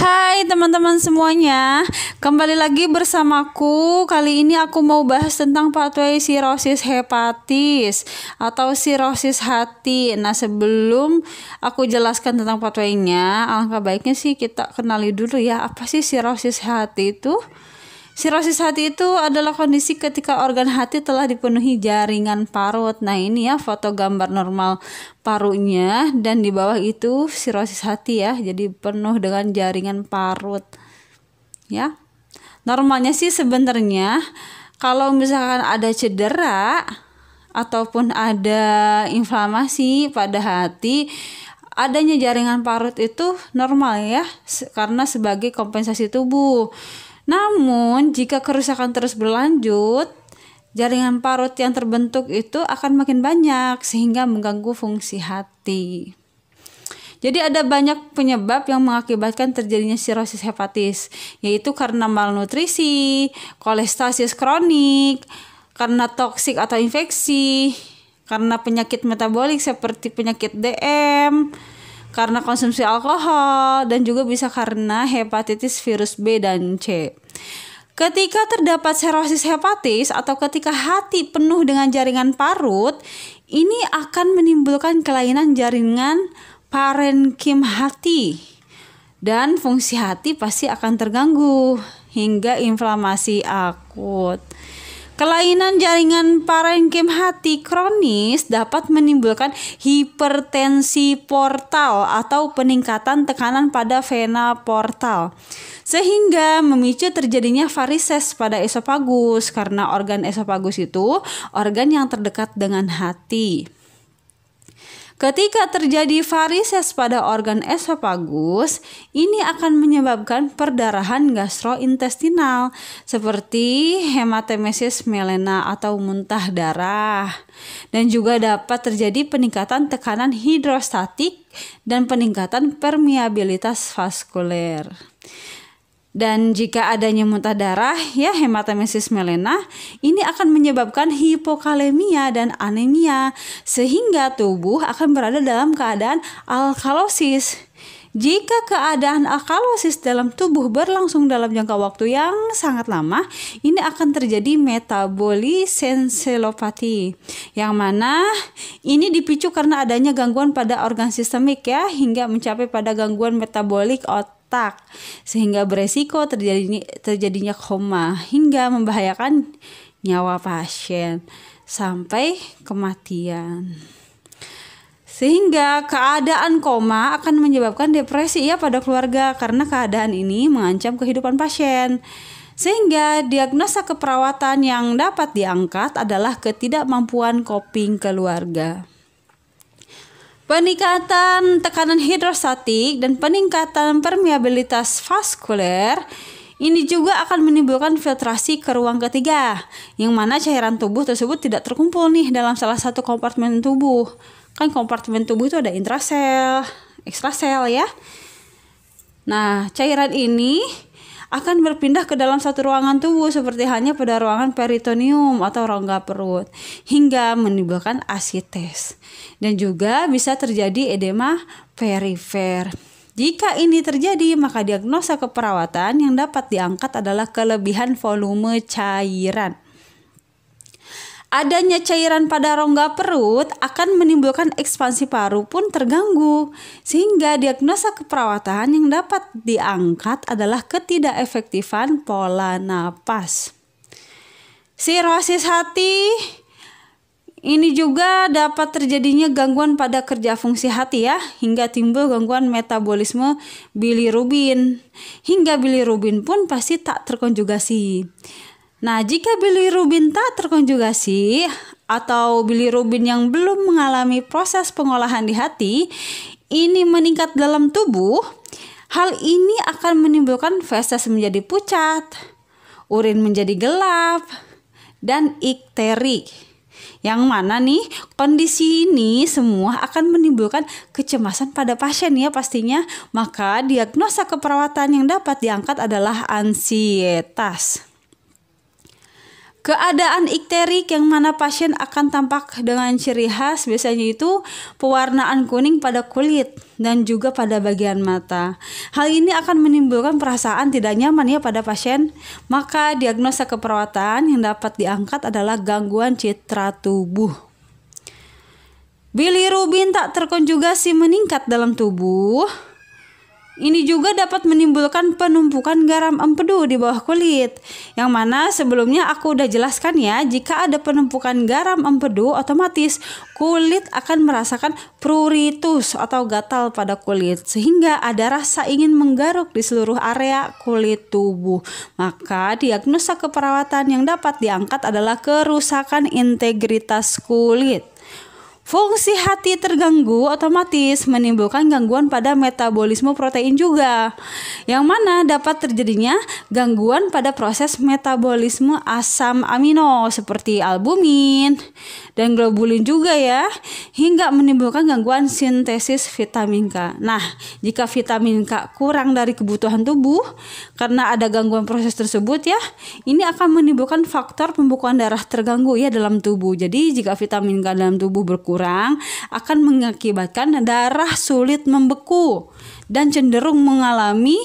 Hai teman-teman semuanya, kembali lagi bersamaku. Kali ini aku mau bahas tentang pathway sirosis hepatis atau sirosis hati. Nah, sebelum aku jelaskan tentang pathway-nya, alangkah baiknya sih kita kenali dulu ya, apa sih sirosis hati itu? Sirosis hati itu adalah kondisi ketika organ hati telah dipenuhi jaringan parut. Nah, ini ya foto gambar normal parunya, dan di bawah itu sirosis hati ya. Jadi penuh dengan jaringan parut. Ya. Normalnya sih sebenarnya kalau misalkan ada cedera ataupun ada inflamasi pada hati, adanya jaringan parut itu normal ya, karena sebagai kompensasi tubuh. Namun, jika kerusakan terus berlanjut, jaringan parut yang terbentuk itu akan makin banyak sehingga mengganggu fungsi hati. Jadi ada banyak penyebab yang mengakibatkan terjadinya sirosis hepatis, yaitu karena malnutrisi, kolestasis kronik, karena toksik atau infeksi, karena penyakit metabolik seperti penyakit DM, karena konsumsi alkohol, dan juga bisa karena hepatitis virus B dan C. Ketika terdapat sirosis hepatis atau ketika hati penuh dengan jaringan parut, ini akan menimbulkan kelainan jaringan parenkim hati, dan fungsi hati pasti akan terganggu hingga inflamasi akut. Kelainan jaringan parenkim hati kronis dapat menimbulkan hipertensi portal atau peningkatan tekanan pada vena portal, sehingga memicu terjadinya varises pada esofagus, karena organ esofagus itu organ yang terdekat dengan hati. Ketika terjadi varises pada organ esofagus, ini akan menyebabkan perdarahan gastrointestinal seperti hematemesis melena atau muntah darah, dan juga dapat terjadi peningkatan tekanan hidrostatik dan peningkatan permeabilitas vaskuler. Dan jika adanya muntah darah ya, hematemesis melena, ini akan menyebabkan hipokalemia dan anemia, sehingga tubuh akan berada dalam keadaan alkalosis. Jika keadaan alkalosis dalam tubuh berlangsung dalam jangka waktu yang sangat lama, ini akan terjadi metabolisencephalopati, yang mana ini dipicu karena adanya gangguan pada organ sistemik ya, hingga mencapai pada gangguan metabolik otak, sehingga beresiko terjadinya koma hingga membahayakan nyawa pasien sampai kematian. Sehingga keadaan koma akan menyebabkan depresi ya pada keluarga, karena keadaan ini mengancam kehidupan pasien. Sehingga diagnosa keperawatan yang dapat diangkat adalah ketidakmampuan coping keluarga. Peningkatan tekanan hidrostatik dan peningkatan permeabilitas vaskuler ini juga akan menimbulkan filtrasi ke ruang ketiga, yang mana cairan tubuh tersebut tidak terkumpul nih dalam salah satu kompartemen tubuh. Kan kompartemen tubuh itu ada intrasel, ekstrasel ya. Nah, cairan ini akan berpindah ke dalam satu ruangan tubuh seperti halnya pada ruangan peritoneum atau rongga perut, hingga menimbulkan asites, dan juga bisa terjadi edema perifer. Jika ini terjadi, maka diagnosa keperawatan yang dapat diangkat adalah kelebihan volume cairan. Adanya cairan pada rongga perut akan menimbulkan ekspansi paru pun terganggu, sehingga diagnosa keperawatan yang dapat diangkat adalah ketidakefektifan pola napas. Sirosis hati ini juga dapat terjadinya gangguan pada kerja fungsi hati ya, hingga timbul gangguan metabolisme bilirubin, hingga bilirubin pun pasti tak terkonjugasi. Nah, jika bilirubin tak terkonjugasi atau bilirubin yang belum mengalami proses pengolahan di hati ini meningkat dalam tubuh, hal ini akan menimbulkan feses menjadi pucat, urin menjadi gelap, dan ikteri. Yang mana nih kondisi ini semua akan menimbulkan kecemasan pada pasien ya pastinya. Maka diagnosa keperawatan yang dapat diangkat adalah ansietas. Keadaan ikterik yang mana pasien akan tampak dengan ciri khas biasanya itu pewarnaan kuning pada kulit dan juga pada bagian mata. Hal ini akan menimbulkan perasaan tidak nyaman ya pada pasien. Maka diagnosa keperawatan yang dapat diangkat adalah gangguan citra tubuh. Bilirubin tak terkonjugasi meningkat dalam tubuh. Ini juga dapat menimbulkan penumpukan garam empedu di bawah kulit. Yang mana sebelumnya aku udah jelaskan ya, jika ada penumpukan garam empedu, otomatis kulit akan merasakan pruritus atau gatal pada kulit. Sehingga ada rasa ingin menggaruk di seluruh area kulit tubuh. Maka diagnosa keperawatan yang dapat diangkat adalah kerusakan integritas kulit. Fungsi hati terganggu otomatis menimbulkan gangguan pada metabolisme protein juga, yang mana dapat terjadinya gangguan pada proses metabolisme asam amino seperti albumin dan globulin juga ya, hingga menimbulkan gangguan sintesis vitamin K. Nah, jika vitamin K kurang dari kebutuhan tubuh karena ada gangguan proses tersebut ya, ini akan menimbulkan faktor pembekuan darah terganggu ya dalam tubuh. Jadi jika vitamin K dalam tubuh berkurang akan mengakibatkan darah sulit membeku dan cenderung mengalami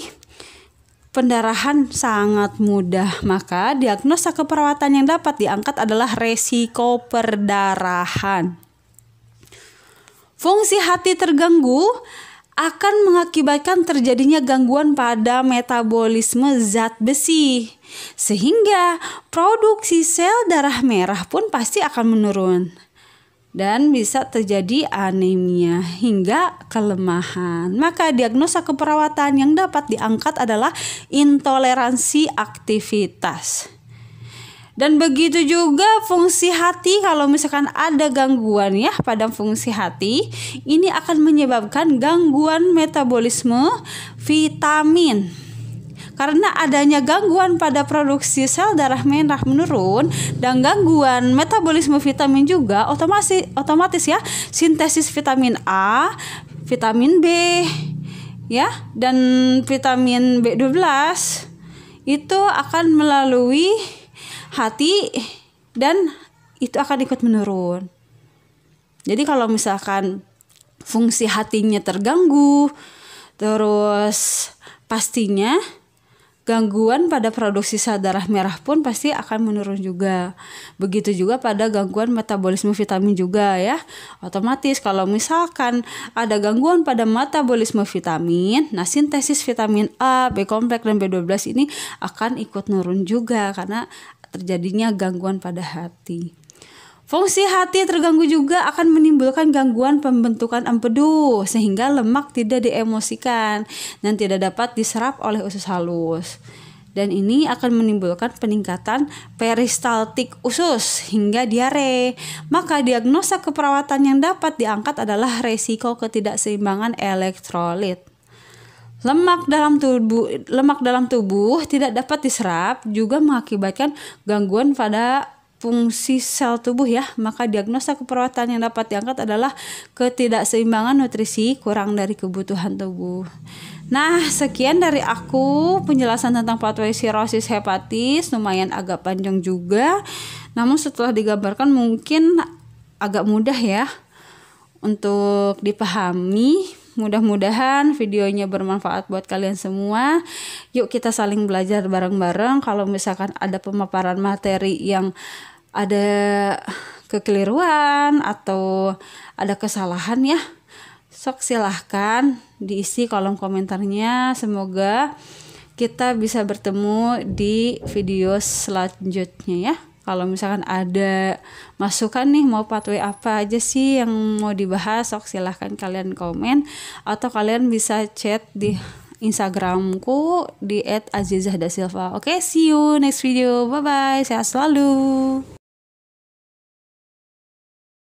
pendarahan sangat mudah. Maka diagnosa keperawatan yang dapat diangkat adalah resiko perdarahan. Fungsi hati terganggu akan mengakibatkan terjadinya gangguan pada metabolisme zat besi, sehingga produksi sel darah merah pun pasti akan menurun. Dan bisa terjadi anemia hingga kelemahan. Maka diagnosa keperawatan yang dapat diangkat adalah intoleransi aktivitas. Dan begitu juga fungsi hati, kalau misalkan ada gangguan ya pada fungsi hati, ini akan menyebabkan gangguan metabolisme vitamin. Karena adanya gangguan pada produksi sel darah merah menurun dan gangguan metabolisme vitamin juga otomatis ya sintesis vitamin A, vitamin B ya dan vitamin B12 itu akan melalui hati dan itu akan ikut menurun. Jadi kalau misalkan fungsi hatinya terganggu, terus pastinya gangguan pada produksi sel darah merah pun pasti akan menurun juga. Begitu juga pada gangguan metabolisme vitamin juga ya. Otomatis kalau misalkan ada gangguan pada metabolisme vitamin, nah sintesis vitamin A, B kompleks dan B12 ini akan ikut nurun juga karena terjadinya gangguan pada hati. Fungsi hati terganggu juga akan menimbulkan gangguan pembentukan empedu sehingga lemak tidak diemosikan dan tidak dapat diserap oleh usus halus. Dan ini akan menimbulkan peningkatan peristaltik usus hingga diare. Maka diagnosa keperawatan yang dapat diangkat adalah resiko ketidakseimbangan elektrolit. Lemak dalam tubuh tidak dapat diserap juga mengakibatkan gangguan pada fungsi sel tubuh ya. Maka diagnosa keperawatan yang dapat diangkat adalah ketidakseimbangan nutrisi kurang dari kebutuhan tubuh. Nah, sekian dari aku penjelasan tentang pathway cirrhosis hepatis, lumayan agak panjang juga. Namun setelah digambarkan mungkin agak mudah ya untuk dipahami. Mudah-mudahan videonya bermanfaat buat kalian semua. Yuk kita saling belajar bareng-bareng. Kalau misalkan ada pemaparan materi yang ada kekeliruan atau ada kesalahan ya, sok silahkan diisi kolom komentarnya. Semoga kita bisa bertemu di video selanjutnya ya. Kalau misalkan ada masukan nih, mau pathway apa aja sih yang mau dibahas, sok silahkan kalian komen atau kalian bisa chat di Instagramku di @azizahdasilva. Oke, see you next video. Bye bye. Sehat selalu.